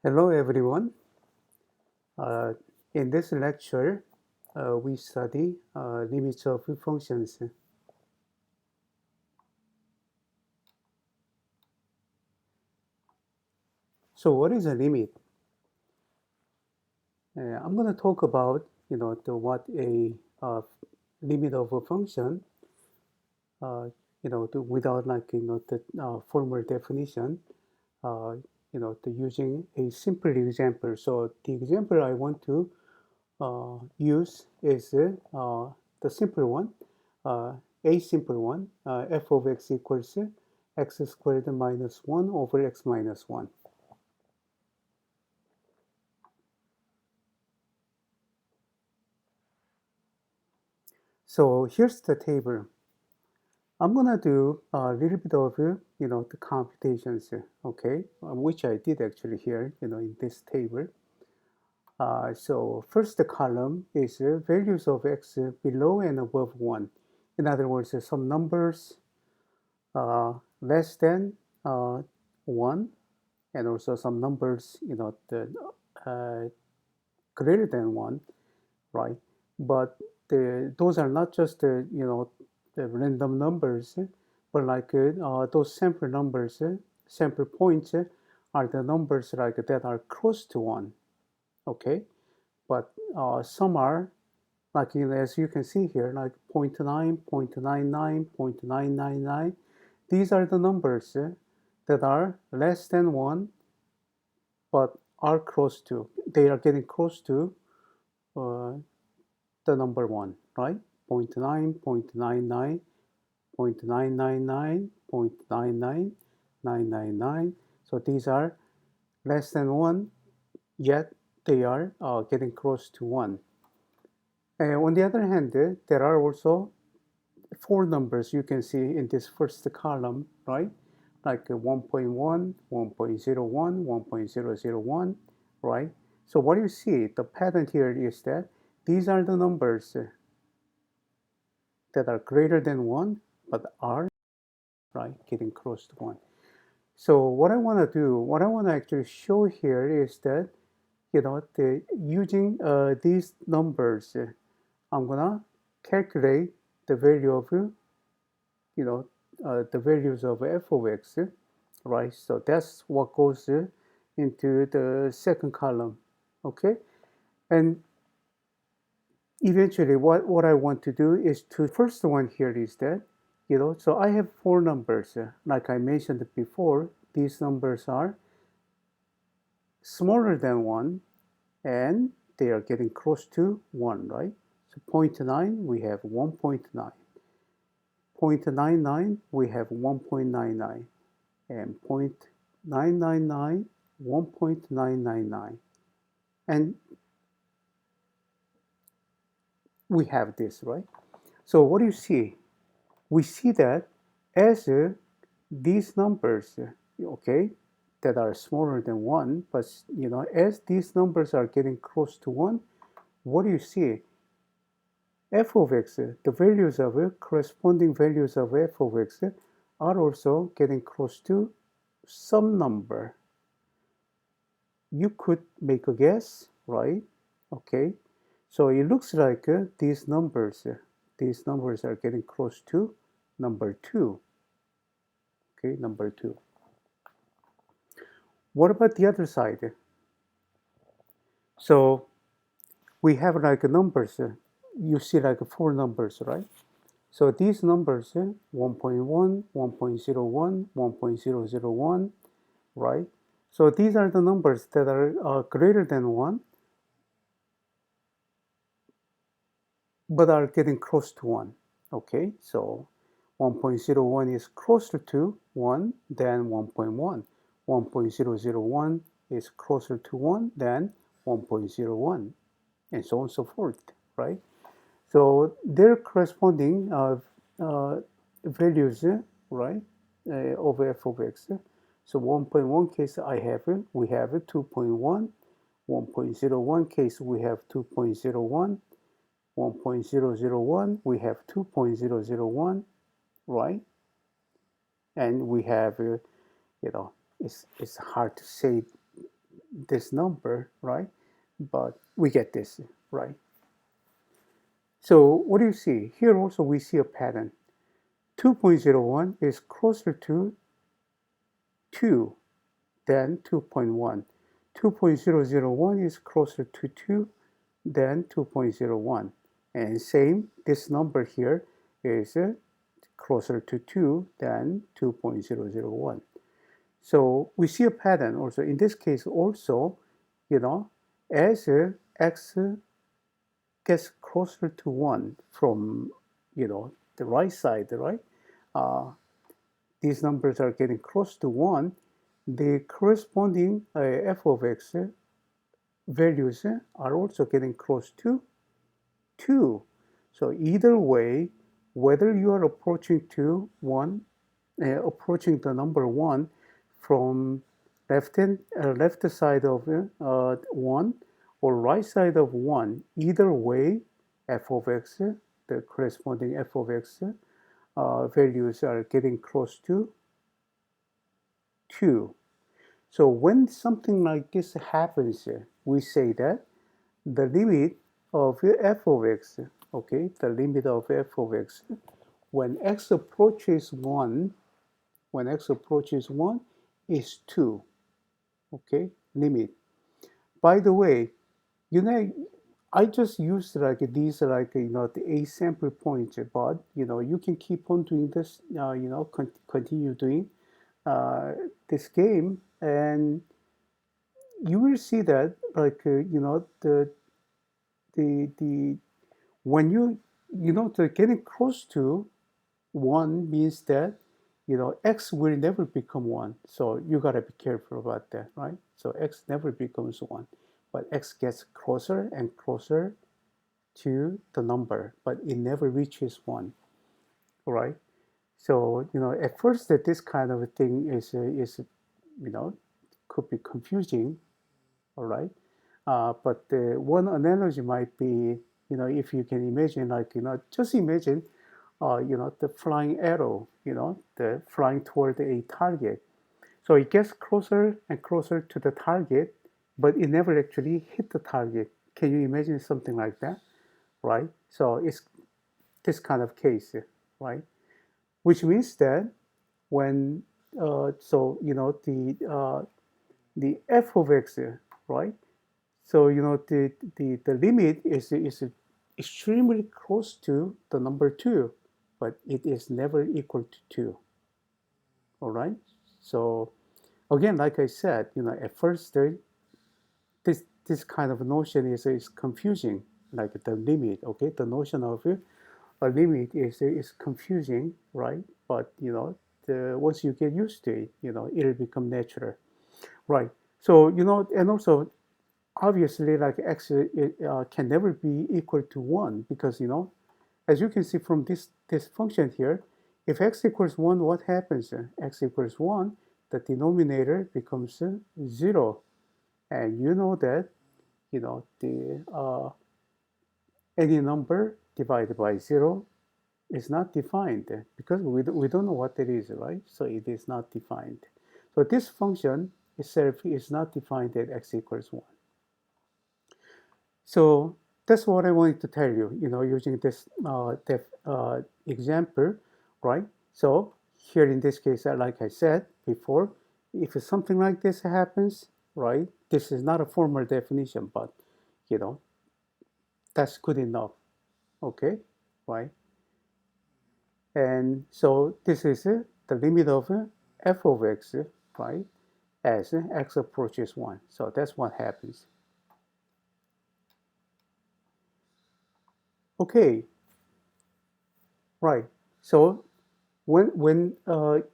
Hello everyone. Uh, in this lecture, we study limits of functions. So what is a limit? I'm going to talk about what a limit of a function. Uh, without the formal definition. Uh, using a simple example. So the example I want to use is the simple one, uh, a simple one, f of x equals x squared minus 1 over x minus 1. So here's the table. I'm gonna do a little bit of the computations, okay, which I did actually here, in this table. So first the column is values of x below and above 1. In other words, some numbers less than 1, and also some numbers, uh, greater than 1, right? But those are not just the random numbers, but like those sample numbers, sample points are the numbers like that are close to 1, okay? But some are like as you can see here, like 0.9, 0.99, 0.999. These are the numbers that are less than 1 but are close to. They are getting close to uh, the number 1, right? 0.9, 0.99, 0.999, 0.99999. So these are less than 1, yet they are getting close to 1. On the other hand, there are also four numbers you can see in this first column, right? Like 1.1, 1.01, 1.001, right? So what you see, the pattern here is that these are the numbers that are greater than 1, but are, right, getting close to 1. So what I want to do, what I want to actually show here is that, using these numbers, I'm going to calculate the value of you know, the values of f of x, right? So that's what goes into the second column, okay? And eventually what I want to do is to, first one here is that, so I have four numbers. Like I mentioned before, these numbers are smaller than 1 and they are getting close to 1, right? So 0.9, we have 1.9. 0.99, we have 1.99. And 0.999, 1.999. And we have this, right? So what do you see? We see that as these numbers, okay, that are smaller than 1, but as these numbers are getting close to 1, what do you see? F of x, the values of corresponding values of f of x are also getting close to some number. You could make a guess, right? Okay, so it looks like these numbers are getting close to number 2. Okay, number 2. What about the other side? So we have like numbers. You see like four numbers, right? So these numbers, 1.1, 1.01, 1.001, right? So these are the numbers that are greater than 1, but are getting close to 1. Okay, so 1.01 is closer to 1 than 1.1. 1.001 is closer to 1 than 1.01, and so on and so forth, right? So their corresponding values, right, of f of x. So 1.1 case we have 2.1. 1.01 case we have 2.01. 1.001, we have 2.001, right? And we have, it's hard to say this number, right? But we get this, right? So what do you see? Here also we see a pattern. 2.01 is closer to 2 than 2.1. 2.001 is closer to 2 than 2.01. And same, this number here is closer to 2 than 2.001. So we see a pattern also. In this case also, as x gets closer to 1 from, the right side, right? These numbers are getting close to 1. The corresponding f of x values are also getting close to 2. So either way, whether you are approaching to 1, approaching the number 1 from left side of 1 or right side of 1, either way, f of x, the corresponding f of x values are getting close to 2. So when something like this happens, we say that the limit of f of x, okay, the limit of f of x, when x approaches 1, is 2, okay, limit. By the way, I just used like these like the a sample points, but you can keep on doing this, continue doing this game, and you will see that like the when the getting close to 1 means that x will never become 1, so you got to be careful about that, right? So x never becomes 1, but x gets closer and closer to the number, but it never reaches 1, right? So at first that this kind of a thing is could be confusing, all right? But one analogy might be, if you can imagine, like, just imagine, the flying arrow, the flying toward a target. So it gets closer and closer to the target, but it never actually hit the target. Can you imagine something like that, right? So it's this kind of case, right? Which means that when, the f of x, right? So the limit is extremely close to the number 2, but it is never equal to 2. All right. So again, like I said, at first this kind of notion is confusing, like the limit. Okay, the notion of a limit is confusing, right? But once you get used to it, it'll become natural, right? So and also obviously, like x can never be equal to 1 because as you can see from this function here, if x equals 1, what happens? X equals 1, the denominator becomes 0, and you know that the any number divided by 0 is not defined because we don't know what it is, right? So it is not defined. So this function itself is not defined at x equals 1. So that's what I wanted to tell you, using this example, right? So here in this case, like I said before, if something like this happens, right, this is not a formal definition, but, that's good enough, okay, right? And so this is the limit of f of x, right, as x approaches 1. So that's what happens. Okay, right. So when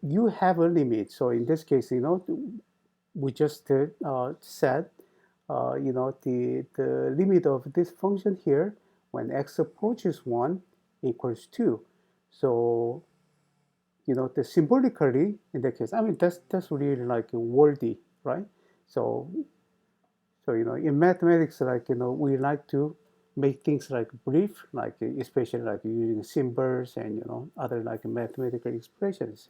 you have a limit, so in this case, we just said, the limit of this function here when x approaches 1 equals 2. So, the symbolically in that case, I mean that's really like wordy, right? So in mathematics, like we like to make things like brief, like especially like using symbols and other like mathematical expressions,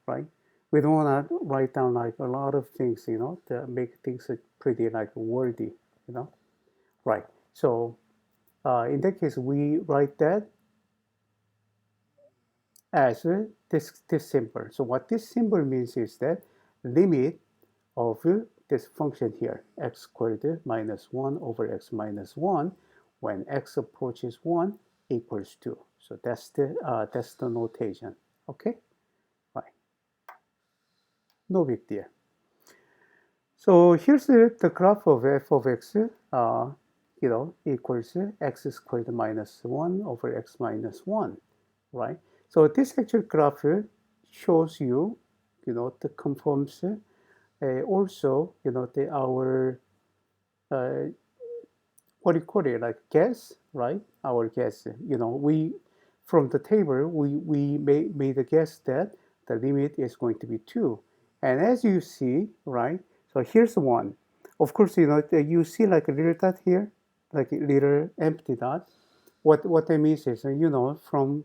right? We don't want to write down like a lot of things, to make things pretty like wordy, you know. Right. So in that case, we write that as this symbol. So what this symbol means is that limit of this function here, x squared minus 1 over x minus 1, when x approaches 1 equals 2. So that's the notation. Okay? Right. No big deal. So here's the graph of f of x, equals x squared minus 1 over x minus 1, right? So this actual graph shows you, the confirms also, our what do you call it, like guess, right? Our guess, we from the table we made a guess that the limit is going to be 2, and as you see, right? So here's one. Of course, you see like a little dot here, like a little empty dot. What that means is, from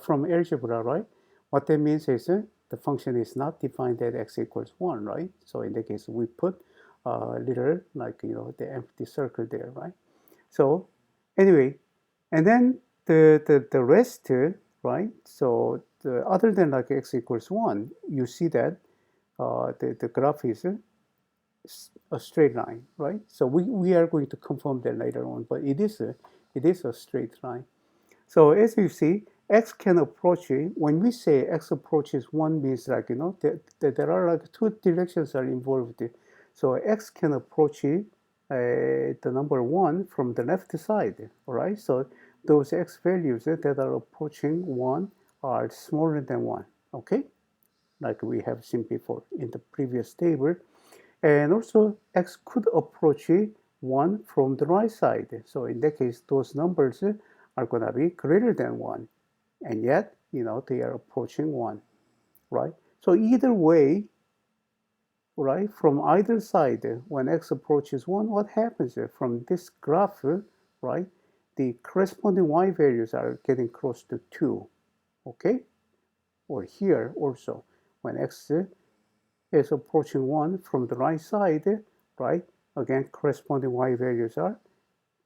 from algebra, right? What that means is the function is not defined at x equals 1, right? So in that case, we put little like the empty circle there, right? So anyway, and then the rest, right? So other than like x equals 1, you see that the graph is a straight line, right? So we are going to confirm that later on, but it is a straight line. So as you see, x can approach it. When we say x approaches 1 means like, that there are like two directions are involved. So x can approach it, the number 1 from the left side, all right? So those x values that are approaching 1 are smaller than 1, okay? Like we have seen before in the previous table. And also x could approach 1 from the right side. So in that case, those numbers are going to be greater than 1. And yet, they are approaching 1, right? So either way, right, from either side, when x approaches 1, what happens from this graph, right? The corresponding y values are getting close to 2, okay? Or here also, when x is approaching 1 from the right side, right? Again, corresponding y values are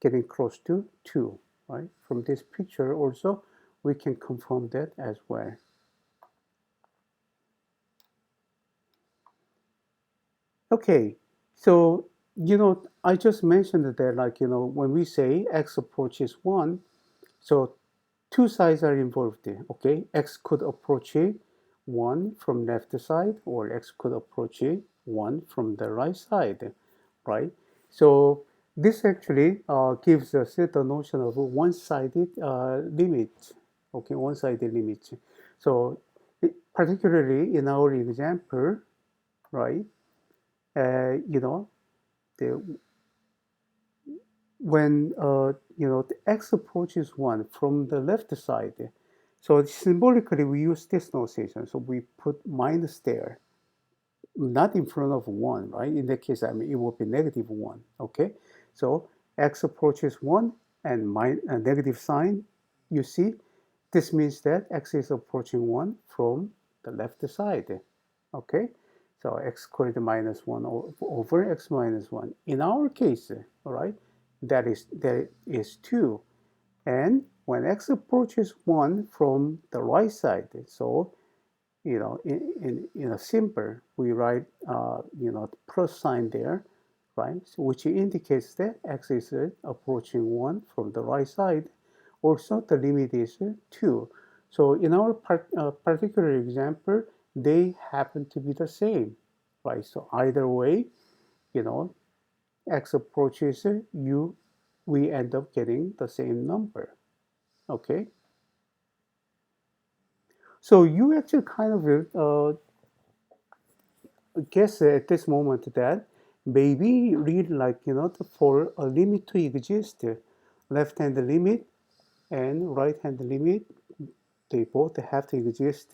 getting close to 2, right? From this picture also, we can confirm that as well. Okay, so, I just mentioned that, like, when we say x approaches 1, so two sides are involved, okay? X could approach 1 from left side, or x could approach 1 from the right side, right? So this actually gives us the notion of a one-sided limit, okay, one-sided limit. So particularly in our example, right, the when the x approaches 1 from the left side, so symbolically we use this notation. So we put minus there, not in front of 1, right? In that case, it would be negative 1, okay? So x approaches 1 and a negative sign, you see, this means that x is approaching 1 from the left side, okay? So x squared minus 1 over x minus 1. In our case, all right, that is 2. And when x approaches 1 from the right side, so in a symbol, we write the plus sign there, right? So which indicates that x is approaching 1 from the right side. Also, the limit is 2. So in our particular example, they happen to be the same, right? So either way, x approaches we end up getting the same number, okay? So you actually kind of guess at this moment that maybe read like, for a limit to exist, left-hand limit and right-hand limit, they both have to exist,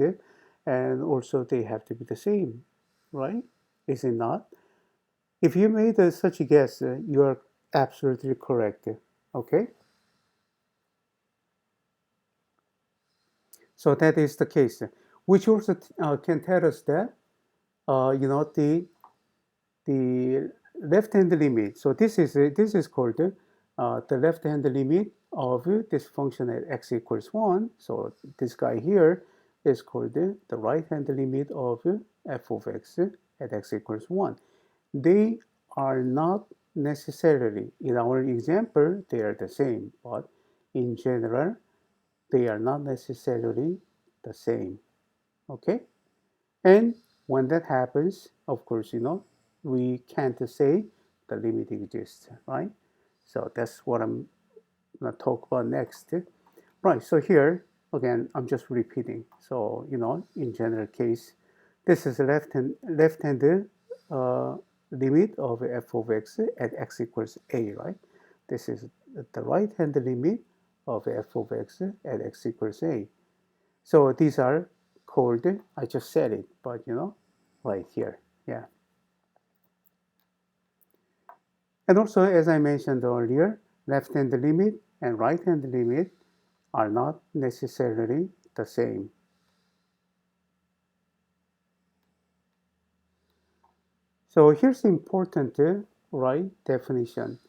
and also they have to be the same, right? Is it not? If you made such a guess, you are absolutely correct, okay? So that is the case. which also can tell us that the left-hand limit. So this is called the left-hand limit of this function at x equals 1. So this guy here is called the right-hand limit of f of x at x equals 1. They are not necessarily, in our example, they are the same, but in general, they are not necessarily the same. Okay? And when that happens, of course, we can't say the limit exists, right? So that's what I'm going to talk about next. Right, so here, again, I'm just repeating. So, in general case, this is the left-hand limit of f of x at x equals a, right? This is the right-hand limit of f of x at x equals a. So these are called, I just said it, but right here, yeah. And also, as I mentioned earlier, left-hand limit and right-hand limit are not necessarily the same. So here's the important right definition.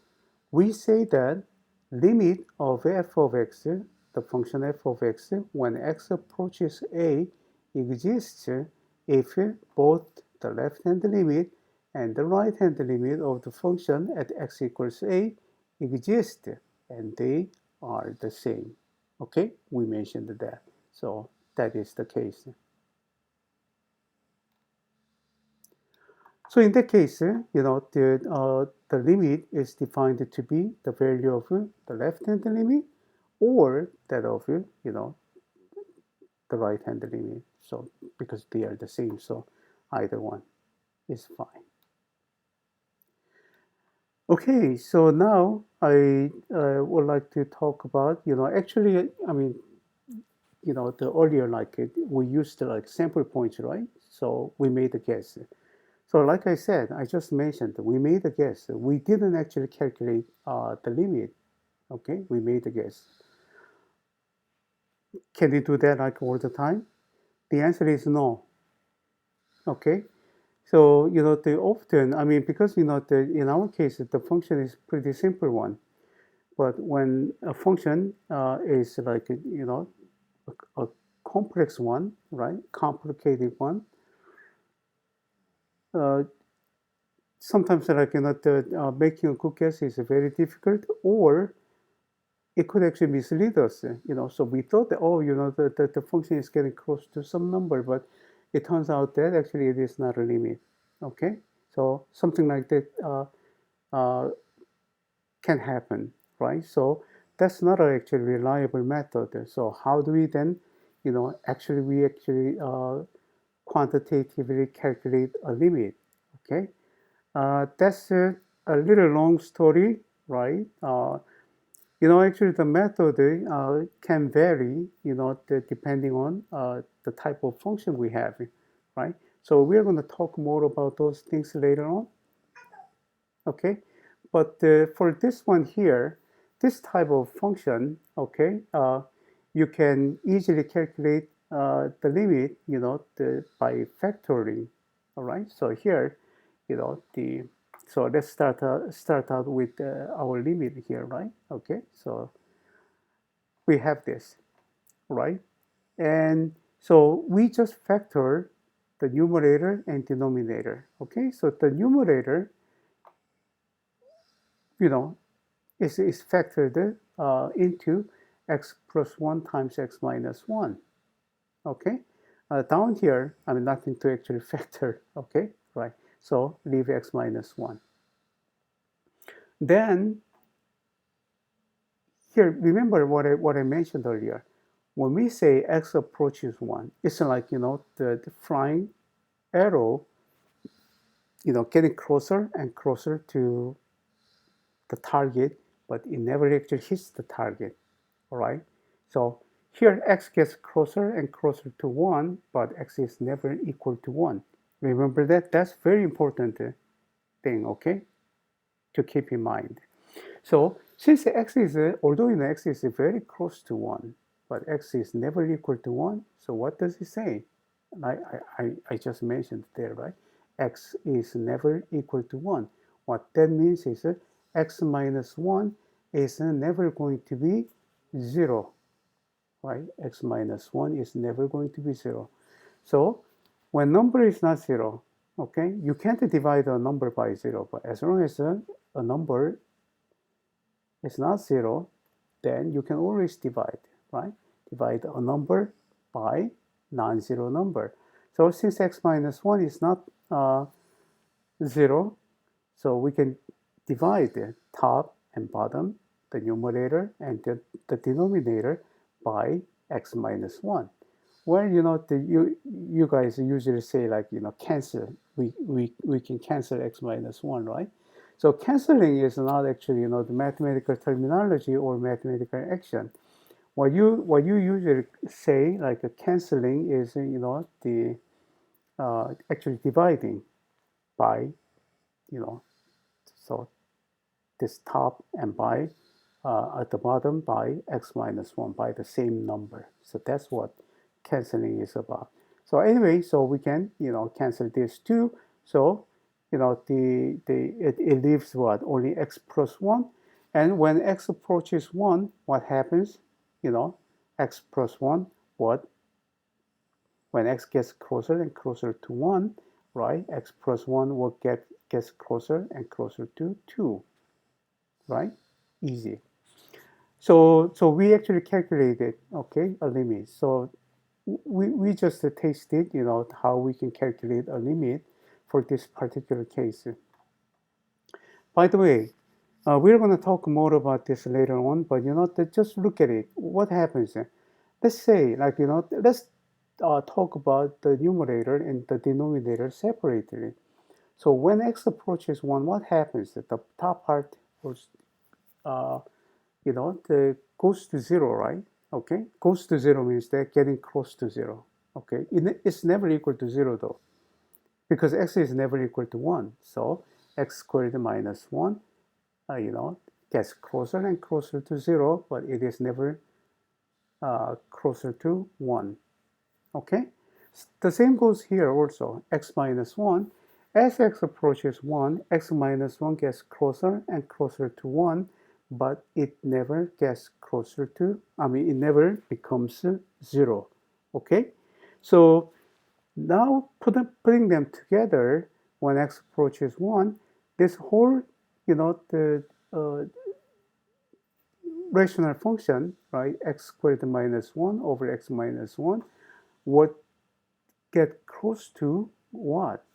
We say that limit of f of x, the function f of x, when x approaches a exists if both the left-hand limit and the right-hand limit of the function at x equals a exist, and they are the same. Okay, we mentioned that. So that is the case. So in that case, the limit is defined to be the value of the left-hand limit or that of the right-hand limit. So because they are the same, so either one is fine. Okay, so now I would like to talk about actually I mean the earlier we used like sample points, right? So we made a guess. So like I said, I just mentioned, we made a guess. We didn't actually calculate the limit, okay? We made a guess. Can we do that like all the time? The answer is no, okay? So, the often, I mean, because, in our case, the function is pretty simple one. But when a function is like, a complex one, right? Complicated one, sometimes like making a good guess is very difficult, or it could actually mislead us. So we thought that the function is getting close to some number, but it turns out that actually it is not a limit. Okay, so something like that can happen, right? So that's not an actually reliable method. So how do we then, actually quantitatively calculate a limit? Okay. That's a little long story, right? Actually, the method can vary, depending on the type of function we have, right? So we're going to talk more about those things later on, okay? But for this one here, this type of function, okay, you can easily calculate the limit, by factoring, all right? So here, so let's start out with our limit here, right? Okay, so we have this, right? And so we just factor the numerator and denominator, okay? So the numerator, is factored into x plus 1 times x minus 1, okay? Down here, I mean, nothing to actually factor, okay? Right, so leave x minus 1. Then, here, remember what I mentioned earlier. When we say x approaches 1, it's like, the flying arrow, getting closer and closer to the target, but it never actually hits the target, all right? So here x gets closer and closer to 1, but x is never equal to 1. Remember that? That's very important thing, okay, to keep in mind. So since x is, although x is very close to 1, but x is never equal to 1, so what does it say? I just mentioned there, right? X is never equal to 1. What that means is x minus 1 is never going to be 0, right? X minus 1 is never going to be 0. So when number is not 0, okay, you can't divide a number by 0, but as long as a number is not 0, then you can always divide, right? Divide a number by non-zero number. So since x minus 1 is not 0, so we can divide the top and bottom, the numerator and the denominator, by x minus 1. Well, you guys usually say, like, cancel. We can cancel x minus 1, right? So canceling is not actually, the mathematical terminology or mathematical action. What you usually say, like, canceling, is the actually dividing by, so this top and by at the bottom by x minus 1, by the same number. So that's what canceling is about. So anyway, so we can cancel this too. So it leaves what, only x plus 1. And when x approaches 1, what happens? X plus 1, what? When x gets closer and closer to 1, right? X plus 1 will gets closer and closer to 2, right? Easy. So we actually calculated, okay, a limit. So we just tasted, how we can calculate a limit for this particular case. By the way, we're going to talk more about this later on, but just look at it. What happens? Let's say, like, let's talk about the numerator and the denominator separately. So when x approaches 1, what happens? The top part goes, goes to 0, right? Okay, goes to 0 means that getting close to 0. Okay, it's never equal to 0 though, because x is never equal to 1. So x squared minus 1, gets closer and closer to 0, but it is never closer to 1. Okay, the same goes here also. X minus 1, as x approaches 1, x minus 1 gets closer and closer to 1, but it never gets closer to, it never becomes 0. Okay, so now putting them together, when x approaches 1, this whole, the rational function, right, x squared minus 1 over x minus 1, would get close to what?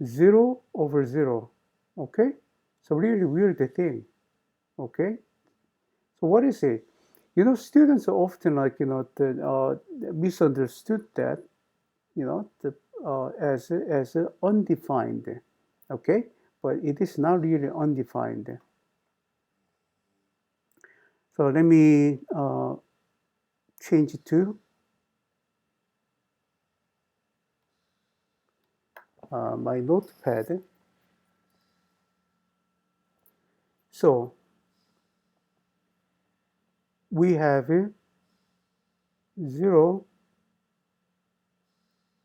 0 over 0. Okay, so really weird thing. Okay, so what is it? Students are often, like, misunderstood that, as undefined. Okay, but it is not really undefined. So let me change it to my notepad. So we have 0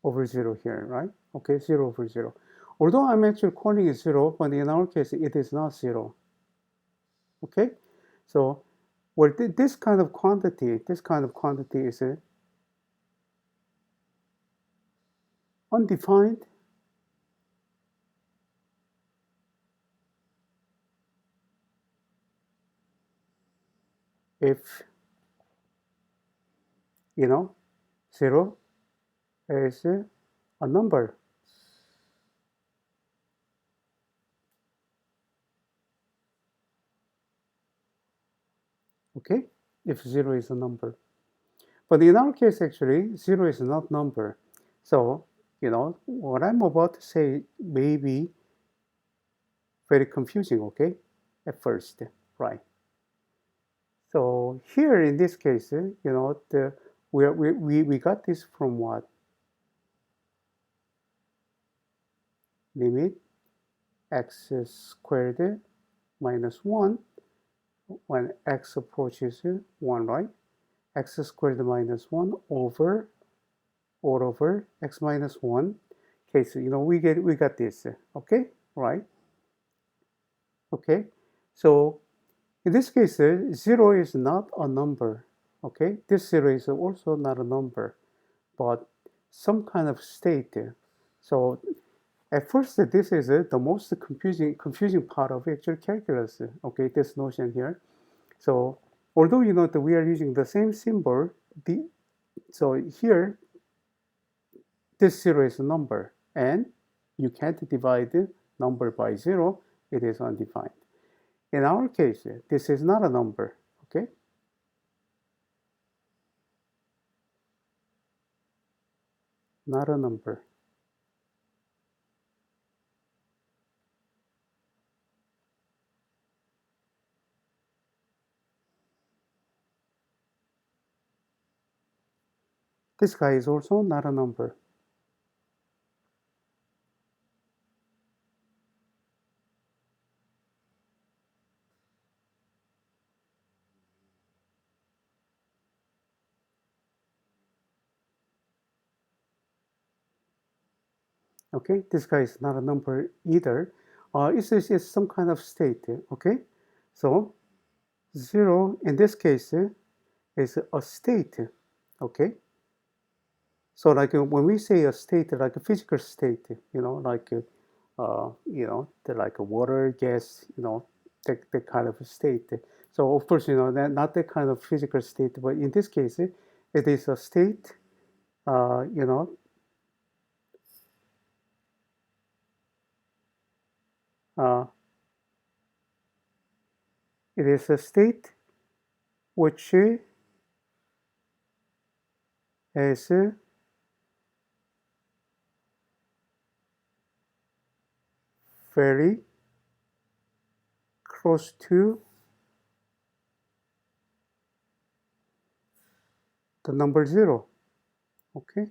over 0 here, right? Okay, 0 over 0. Although I'm actually calling it 0, but in our case, it is not 0. Okay, so this kind of quantity is undefined if 0 is a number. Okay, if 0 is a number. But in our case, actually, 0 is not number. So, what I'm about to say may be very confusing, okay, at first, right? So here in this case, we got this from what? Limit x squared minus 1 when x approaches 1, right? X squared minus 1 over all over x minus 1. Okay, so we got this, okay, right? Okay, so in this case, 0 is not a number, okay? This 0 is also not a number, but some kind of state. So at first, this is the most confusing part of actual calculus, okay, this notion here. So although you know that we are using the same symbol, so here, this 0 is a number, and you can't divide the number by 0, it is undefined. In our case, this is not a number, okay? Not a number. This guy is also not a number. Okay, this guy is not a number either. It's some kind of state, okay? So 0 in this case is a state, okay? So like when we say a state, like a physical state, like like a water, gas, that kind of a state. So of course, not that kind of physical state, but in this case, it is a state, uh, you know, uh, it is a state which is very close to the number 0, okay?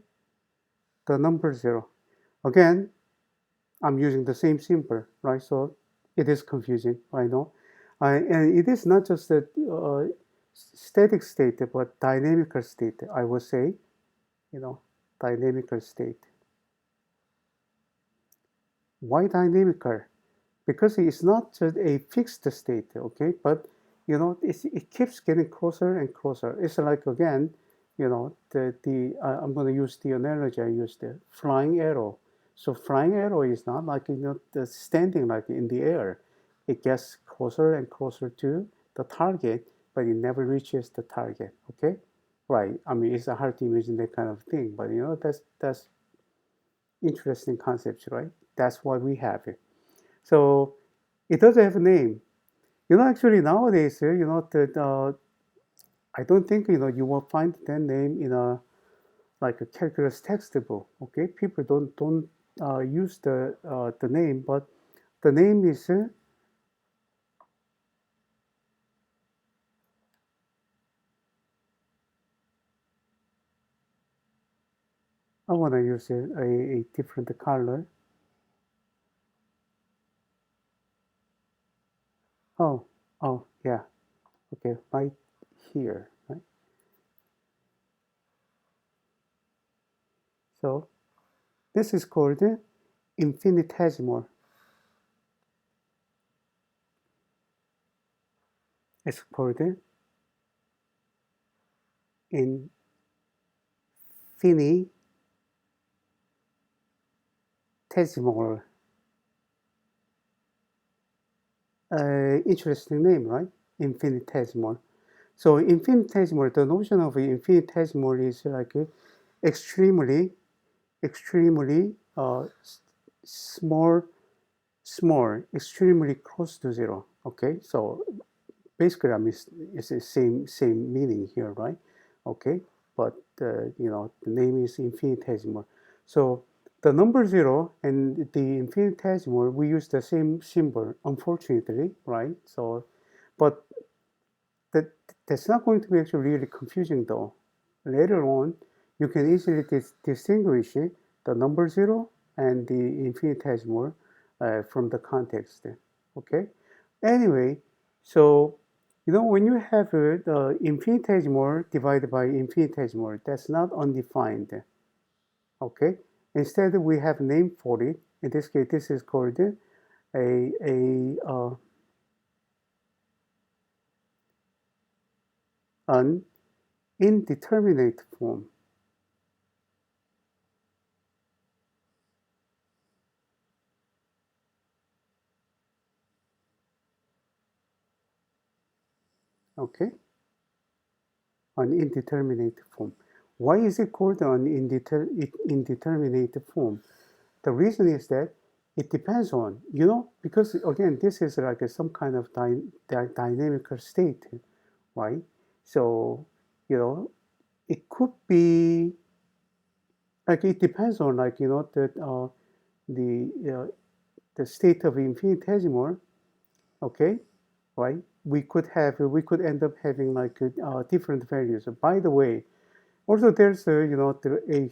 The number 0. Again, I'm using the same symbol, right? So it is confusing, I know. And it is not just a static state, but dynamical state, I would say, dynamical state. Why dynamical? Because it's not just a fixed state, okay? But, it keeps getting closer and closer. It's like, again, I'm going to use the analogy I used there, flying arrow. So flying arrow is not like, the standing like in the air. It gets closer and closer to the target, but it never reaches the target, okay? Right. I mean, it's hard to imagine that kind of thing, but that's interesting concepts, right? That's why we have it. So it does have a name. Actually nowadays, I don't think you will find that name in a like a calculus textbook. Okay, people don't use the name, but the name is I want to use a different color. Oh, oh yeah. Okay, right here. Right. So this is called infinitesimal. It's called infinitesimal. Interesting name, right? Infinitesimal. So infinitesimal, the notion of infinitesimal is like extremely, extremely small, small, extremely close to 0. Okay, so basically, I mean, it's the same meaning here, right? Okay, but the name is infinitesimal. So the number 0 and the infinitesimal, we use the same symbol, unfortunately, right? So, but that that's not going to be actually really confusing though. Later on, you can easily distinguish the number 0 and the infinitesimal from the context. Okay. Anyway, so when you have the infinitesimal divided by infinitesimal, that's not undefined. Okay, instead we have name for it. In this case, this is called an indeterminate form. Okay, an indeterminate form. Why is it called an indeterminate form? The reason is that it depends on, because again, this is like some kind of dynamical state, right? So, it could be like it depends on the the state of infinitesimal, okay, right? We could end up having like different values. By the way, also there's a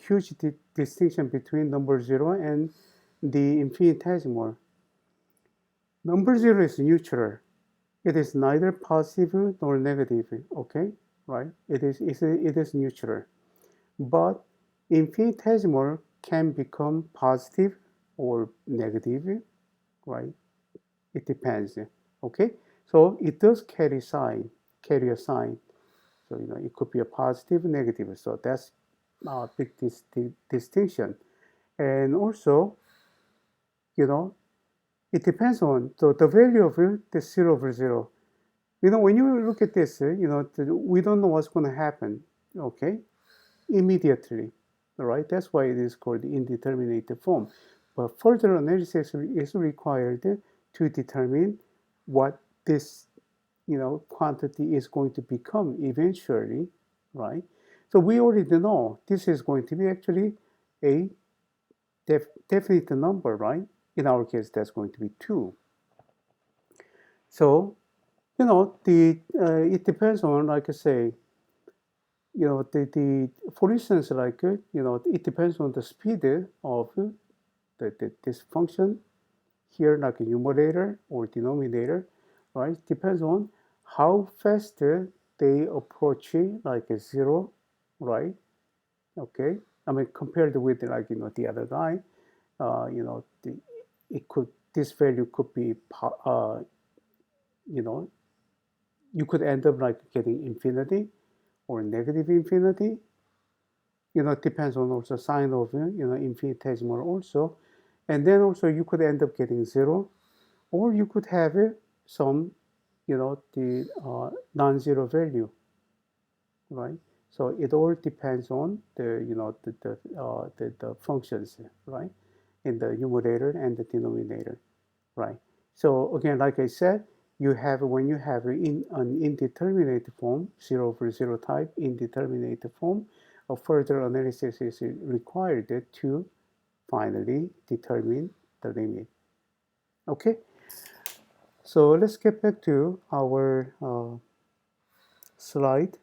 huge distinction between number zero and the infinitesimal. Number zero is neutral. It is neither positive nor negative. Okay, right? It is neutral. But infinitesimal can become positive or negative, right? It depends. Okay, so it does carry a sign. So it could be a positive, negative. So that's a big distinction. And also, you know, it depends on the value of the zero over zero. When you look at this, we don't know what's going to happen. Okay, immediately, all right? That's why it is called the indeterminate form. But further analysis is required to determine what this, quantity is going to become eventually, right? So we already know this is going to be actually a definite number, right? In our case, that's going to be 2. So, it depends on, like I say, for instance, like, it depends on the speed of this function here, like a numerator or denominator, right? Depends on how fast they approach like a 0, right? Okay. I mean, compared with like, the other guy, this value could be, you know, you could end up like getting infinity or negative infinity. It depends on also sign of, infinitesimal also. And then also you could end up getting 0, or you could have some, the non-zero value, right? So it all depends on the functions, right? In the numerator and the denominator, right? So again, like I said, when you have an indeterminate form, 0 over 0 type indeterminate form, a further analysis is required to finally determine the limit. Okay, so let's get back to our slide.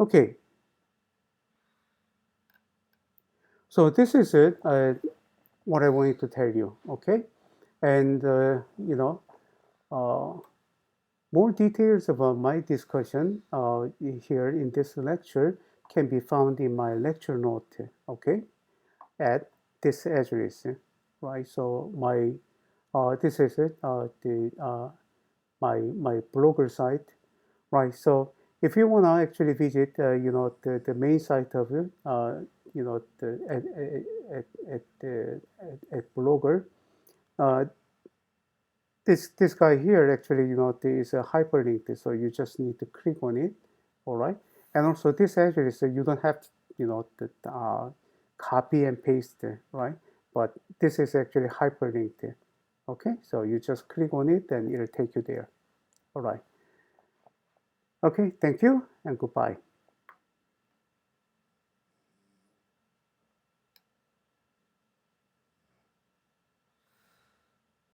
Okay, so this is it, what I wanted to tell you. Okay, and uh, more details about my discussion here in this lecture can be found in my lecture note, okay, at this address, right? So this is it, my blogger site, right? So if you want to actually visit, the main site of it, at blogger, uh, this guy here actually, there is a hyperlink, so you just need to click on it, all right? And also this address, so you don't have to, copy and paste, right? But this is actually hyperlinked, okay? So you just click on it and it'll take you there, all right? Okay, thank you and goodbye.